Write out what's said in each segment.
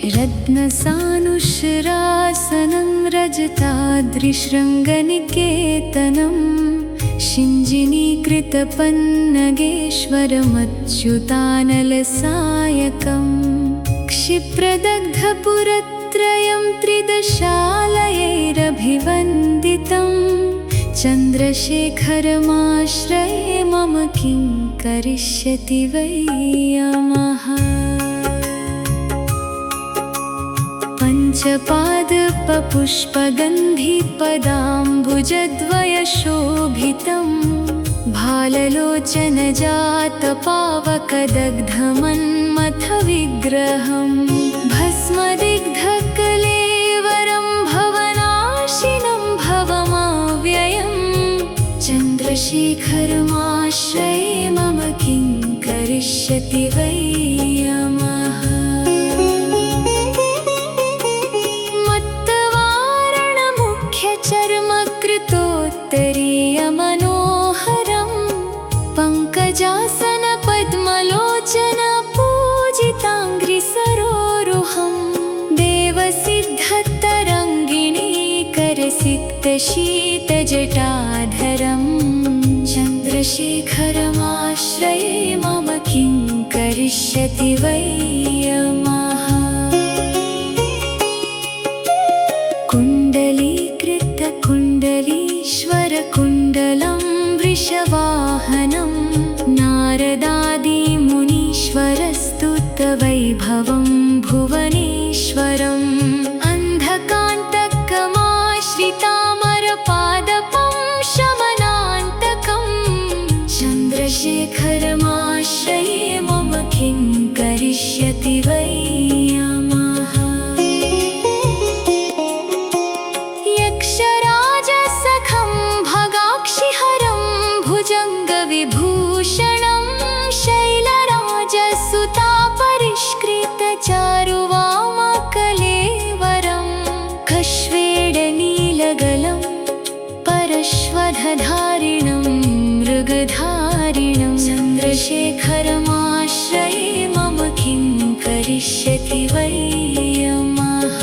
रत्नसानुश्रासनं रजताद्रिशृङ्गनिकेतनं शिञ्जिनीकृतपन्नगेश्वरमच्युतानलसायकं क्षिप्रदग्धपुरत्रयं त्रिदशालयैरभिवन्दितं चन्द्रशेखरमाश्रये मम किं करिष्यति वै यमः। पञ्चपादपपुष्पगन्धिपदाम्बुजद्वयशोभितं भाललोचनजातपावकदग्धमन्मथविग्रहं भस्मदिग्धकलेवरं भवनाशिनं भवमव्ययं चन्द्रशेखरमाश्रये मम किं करिष्यति वै यमः। चर्मकृतोत्तरीयमनोहरं पङ्कजासनपद्मलोचनपूजिताङ्घ्रिसरोरुहं देवसिद्धतरङ्गिणीकरसिक्तशीतजटाधरं चन्द्रशेखरमाश्रये मम किं करिष्यति वै यमः। कुण्डलीकृतकुण्डलीश्वरकुण्डलं वृषवाहनं नारदादिमुनीश्वरस्तुतवैभवं भुवनेश्वरम् अन्धकान्तकमाश्रितामरपादपं शमनान्तकं चन्द्रशेखरमाश्रये मम किं करिष्यति वै यमः। भुजङ्गविभूषणं शैलराजसुतापरिष्कृतचारुवामकलेवरं कश्वेडनीलगलं परश्वधधारिणं मृगधारिणं चन्द्रशेखरमाश्रये मम किं करिष्यति वै यमः।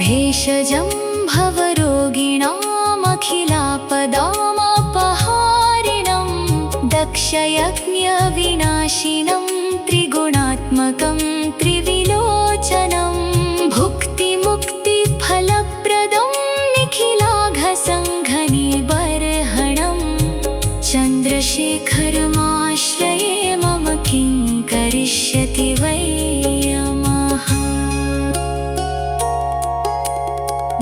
भेषजं भवरोगिणामखिलापदामपहारिणं दक्षयज्ञविनाशिनं त्रिगुणात्मकं त्रिविलोचनं भुक्तिमुक्तिफलप्रदं निखिलाघसङ्घनिबर्हणं चन्द्रशेखरमाश्रये मम किं करिष्यति वै यमः।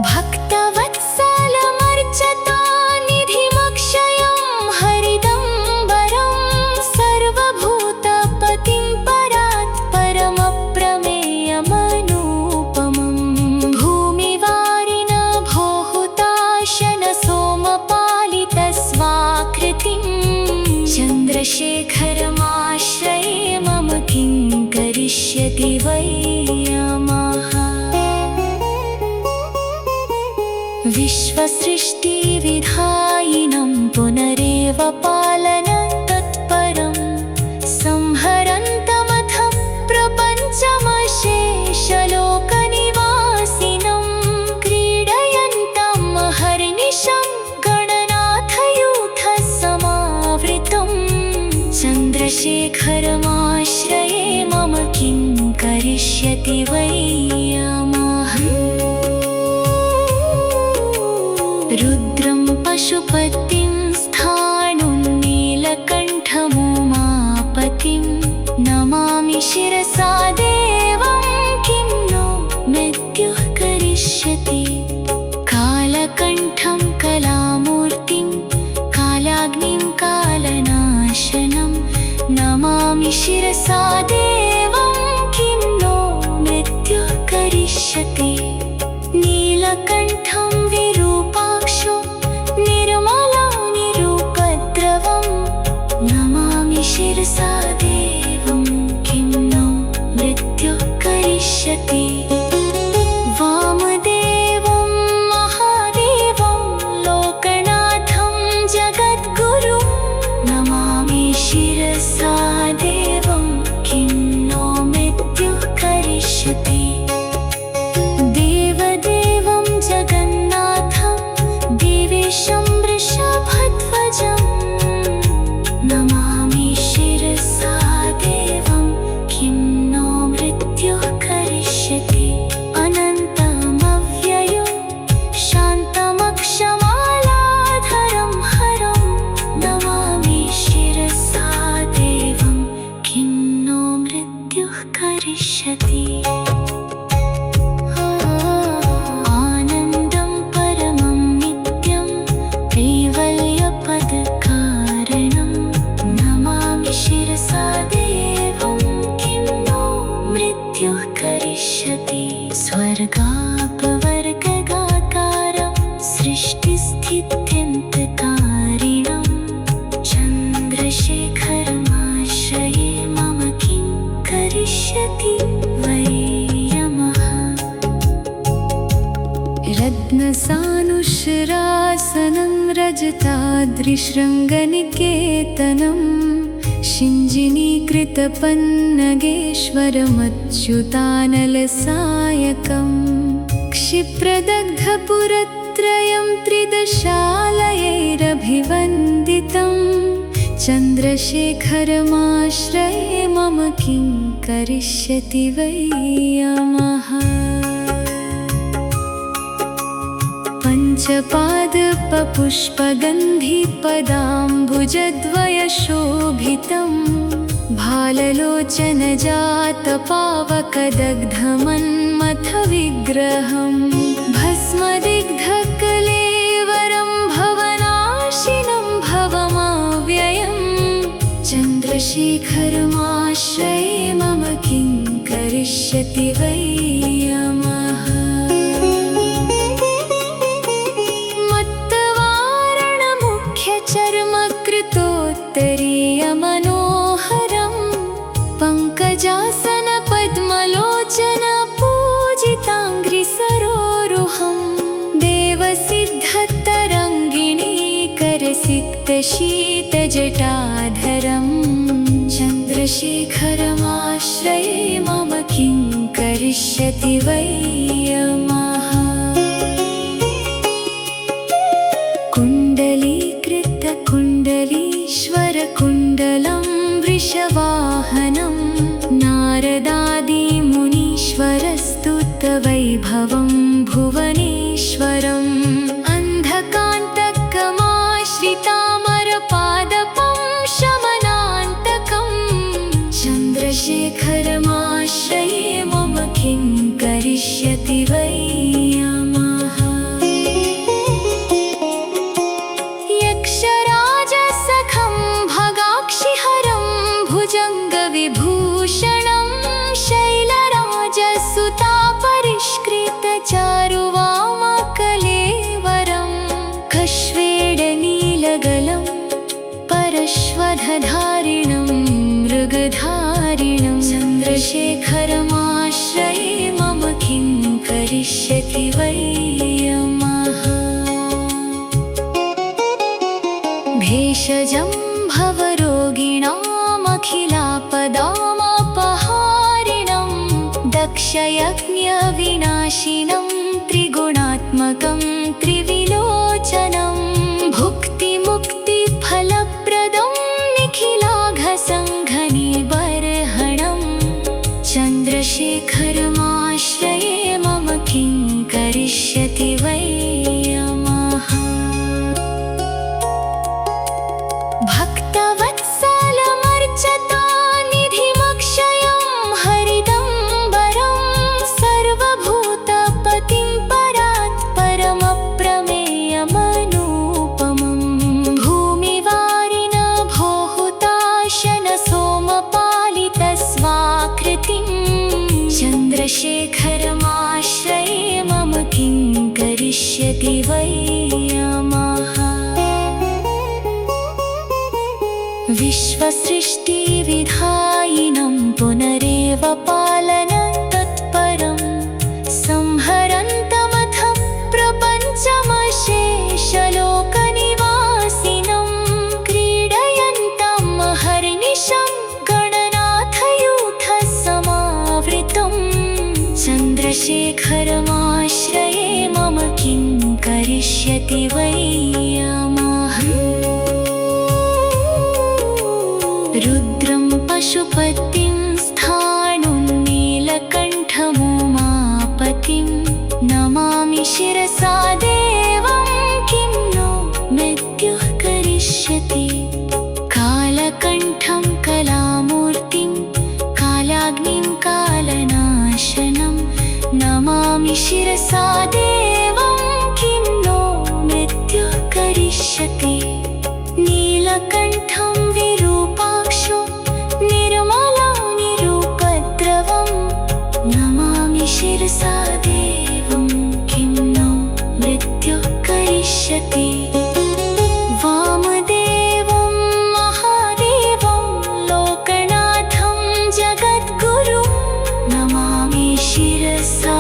भक्तवत्सलमर्चतानिधिमक्षयं हरिदम्बरं सर्वभूतपतिं परात्परमप्रमेयमनूपमं भूमिवारिण भोहुताशन सोमपालितस्वाकृतिं चन्द्रशेखरमाश्रये मम किं करिष्यति वै यमः। विश्वसृष्टिविधायिनं पुनरेव पालनतत्परं संहरन्तमथ प्रपञ्चमशेषलोकनिवासिनं क्रीडयन्तं हर्निशं गणनाथयूथसमावृतं चन्द्रशेखरमाश्रये मम किं करिष्यति वै यमः। रुद्रं पशुपतिं स्थाणुं नीलकण्ठमुमापतिं नमामि शिरसा देवं किं नो मृत्युः करिष्यति। कालकण्ठं कलामूर्तिं कालाग्निं कालनाशनं नमामि शिरसा देवं किं नो मृत्युः करिष्यति। नीलकण्ठं विरूपाक्षो निर्मलनिरूपद्रवं नमामि शिरसा देवं किं नो मृत्युः करिष्यति। वामदेवं महादेवं लोकनाथं जगद्गुरुं नमामि शिरसा देवं किं नो करिष्यति आनन्दं परमं नित्यं कैवल्यपदकारणं नमामि शिरसा देवं किं नो मृत्युः करिष्यति स्वर्गापवर्गगाकारं सृष्टिस्थित्यन्तकारिणं चन्द्रशेखरमाश्रये मम किं करिष्यति वै यमः रत्नसानुशरासनं रजताद्रिशृङ्गनिकेतनं शिञ्जिनीकृतपन्नगेश्वरमच्युतानलसायकम् क्षिप्रदग्धपुरत्रयं त्रिदशालयैरभिवन्दितं चन्द्रशेखरमाश्रये मम किं करिष्यति वै यमः पञ्चपादपपुष्पगन्धिपदाम्बुजद्वयशोभितं भाललोचनजातपावकदग्धमन्मथ विग्रहं भस्मदिग्धकलेवरं भवनाशिनं भवमव्ययं चन्द्रशेखरमाश्रये मम किं करिष्यति वै यमः चर्मकृतोत्तरीयमनोहरं पङ्कजासनपद्मलोचनपूजिताङ्घ्रिसरोरुहं देवसिद्धतरङ्गिणीकरसिक्तशीतजटाधरं चन्द्रशेखरमाश्रये मम किं करिष्यति वै यमः कुण्डलीश्वरकुण्डलं वृषवाहनं नारदादिमुनीश्वरस्तुतवैभवं भुवनेश्वरम् अन्धकान्तकमाश्रितामरपादपं शमनान्तकं चन्द्रशेखरमाश्रये मम किं करिष्यति वै यमः भुजङ्गविभूषणं शैलराजसुतापरिष्कृतचारुवामकलेवरं कश्वेडनीलगलं परश्वधधारिणं मृगधारिणं चन्द्रशेखरमाश्रये मम किं करिष्यति वै यमः भेषजं भवरोगिणामखिलापदामपहारिणं दक्षयज्ञविनाशिनं त्रिगुणात्मकं त्रिविलोचनं भुक्तिमुक्तिफलप्रदं निखिलाघसङ्घनिबर्हणं चन्द्रशेखरमाश्रये मम किं करिष्यति वै यमः भक्तवत्सलमर्चतानिधिमक्षयं हरिदम्बरं सर्वभूतपतिं परात्परमप्रमेयमनूपमं भूमिवारिण भोहुताशन सोमपालितस्वाकृतिं चन्द्रशेखरमाश्रये मम किं करिष्यति वै यमः विश्वसृष्टिविधायिनं पुनरेव पालनतत्परं संहरन्तमथ प्रपञ्चमशेषलोकनिवासिनं क्रीडयन्तं हर्निशं गणनाथयूथसमावृतं चन्द्रशेखरमाश्रये मम किं करिष्यति वै यमः रुद्रं पशुपतिं स्थाणुं नीलकण्ठमुमापतिं नमामि शिरसा देवं किं नो मृत्युः करिष्यति कालकण्ठं कलामूर्तिं कालाग्निं करिष्यति वामदेवं महादेवं लोकनाथं जगद्गुरुं नमामि शिरसा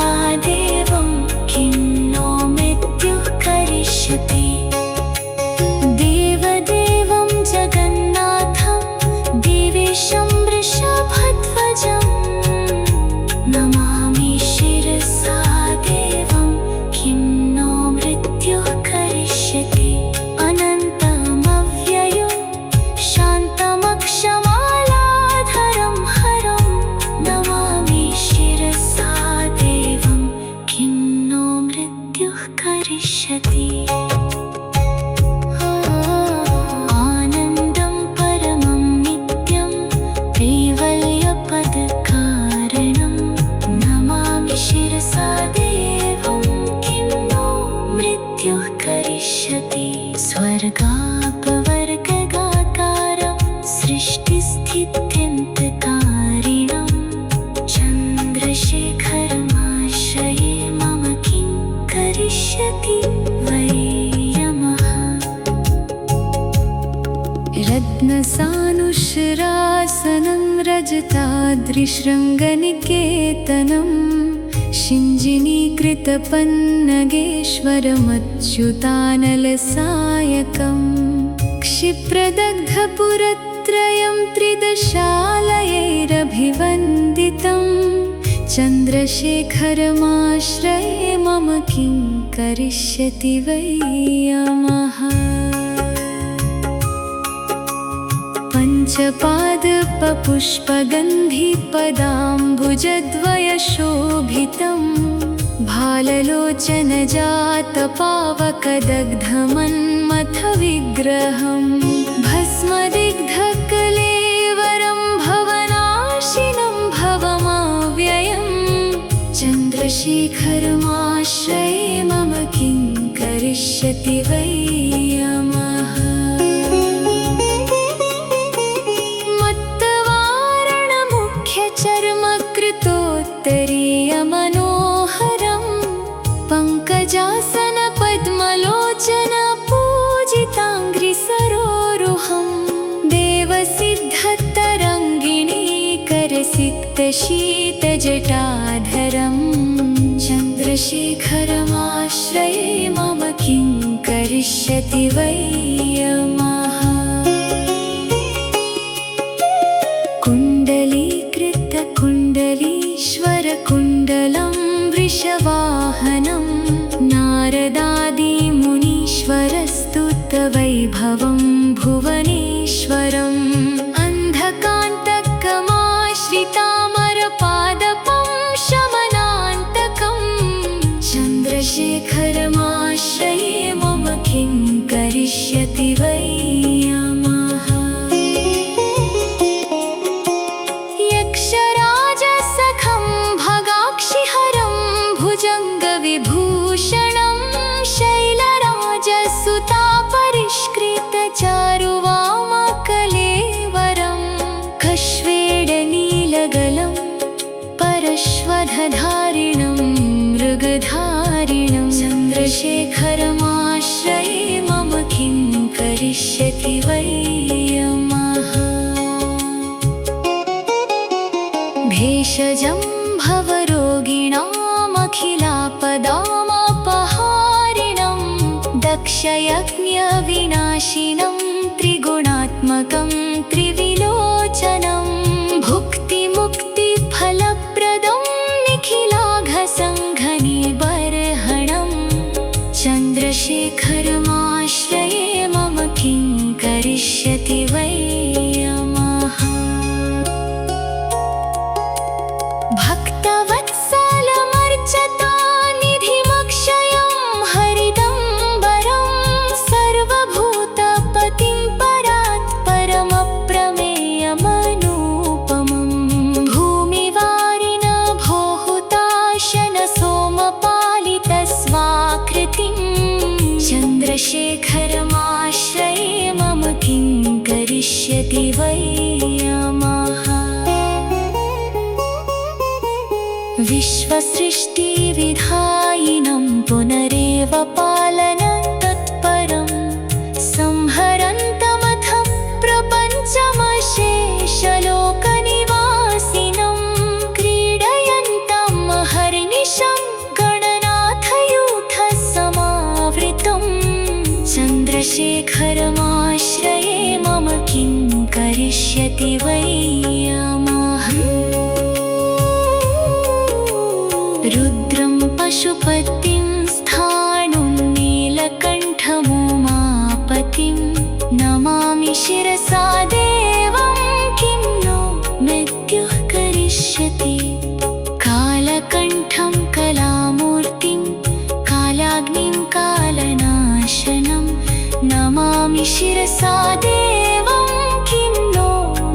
देवं किं नो मृत्युः करिष्यति देवदेवं जगन्नाथं देवेशं वृषभध्वजं नमामि शिरसा देवं किं नो मृत्युः करिष्यति अनन्तमव्ययं शान्तमक्षमालाधरं हरं नमामि शिरसा देवं किं नो मृत्युः करिष्यति आनन्दं परमं नित्यं कैवल्यपदकारणं नमामि शिरसा देवं किं नो मृत्युः करिष्यति स्वर्गापवर्गगाकारं सृष्टिस्थित्यन्तकारिणं चन्द्रशेखरमाश्रये मम किं करिष्यति वै यमः रत्नसानुशरासनं रजताद्रिशृङ्गनिकेतनं शिञ्जिनीकृतपन्नगेश्वरमच्युतानलसायकं क्षिप्रदग्धपुरत्रयं त्रिदशालयैरभिवन्दितं चन्द्रशेखरमाश्रये मम किं करिष्यति वै यमः पञ्चपादपपुष्पगन्धिपदाम्बुजद्वयशोभितं भाललोचनजातपावकदग्धमन्मथविग्रहं भस्मदिग्धकलेवरं भवनाशिनं भवमव्ययं चन्द्रशेखरमाश्रये मम किं करिष्यति वै यमः चर्मकृतोत्तरीयमनोहरं पङ्कजासनपद्मलोचनपूजिताङ्घ्रिसरोरुहं देवसिद्धतरङ्गिणीकरसिक्तशीतजटाधरं चन्द्रशेखरमाश्रये मम किं करिष्यति वै यमः कुण्डलीकृतकुण्डलीश्वरकुण्डलं वृषवाहनं नारदादिमुनीश्वरस्तुतवैभवं भुवनेश्वरम् अन्धकान्तकमाश्रितामरपादपं शमनान्तकं चन्द्रशेखरमाश्रये मम किं करिष्यति वै यमः यक्षराजसखं भगाक्षिहरं भुजङ्गविभूषणं शैलराजसुतापरिष्कृतचारुवामकलेवरं कश्वेडनीलगलं परश्वधधारिणं मृगधारिणं चन्द्रशेखरमाश्रये मम किं करिष्यति वै यमः भेषजं भवरोगिणामखिलापदामपहारिणं दक्षयज्ञविनाशिनं त्रिगुणात्मकं त्रिविलोचनं भुक्तिमुक्तिफलप्रदं निखिलाघसङ्घनिबर्हणं चन्द्रशेखरमाश्रये मम किं करिष्यति वै यमः भक्तवत्सलमर्चतानिधिमक्षयं हरिदम्बरं सर्वभूतपतिं परात्परमप्रमेयमनूपमं भूमिवारिण भोहुताशन सोमपालितस्वाकृतिं चन्द्रशेखरमाश्रये मम किं करिष्यति वै यमः विश्वसृष्टिविधायिनं पुनरेव पालन तत्पर करिष्यति वै यमः रुद्रं पशुपतिं स्थाणुं नीलकण्ठमुमापतिं नमामि शिरसा देवं किं नो मृत्युः करिष्यति कालकण्ठं कलामूर्तिं कालाग्निं कालनाशनं नमामि शिरसा देवं किं नो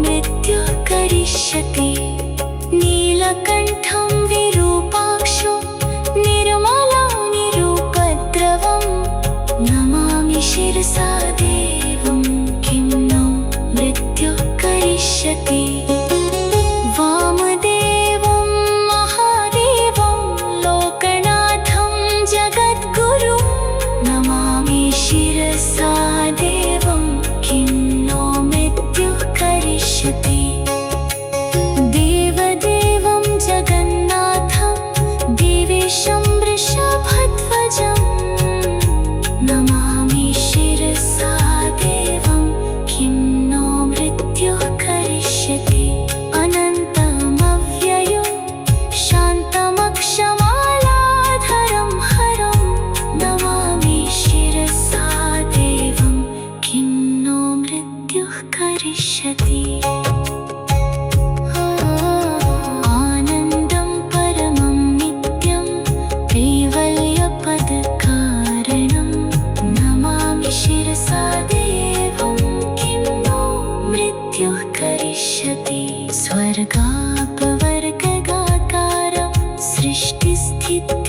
मृत्युः करिष्यति नीलकण्ठं विरूपाक्षो निर्मलं निरुपद्रवं नमामि शिरसा देवं किं नो मृत्युः करिष्यति वामदेवं महादेवं लोकनाथं जगद्गुरुं नमामि शिरसा देवं किं नो मृत्युः करिष्यति देवदेवं जगन्नाथं देवेशं वृषभध्वजं नमामि शिरसा देवं किं नो मृत्युः करिष्यति अनन्तमव्ययं शान्तमक्षमालाधरं हरं नमामि शिरसा देवं किं नो मृत्युः करिष्यति आनन्दं परमं नित्यं कैवल्यपदकारणं नमामि शिरसा देवं किं नो मृत्युः करिष्यति स्वर्गापवर्गगाकारं सृष्टिस्थिति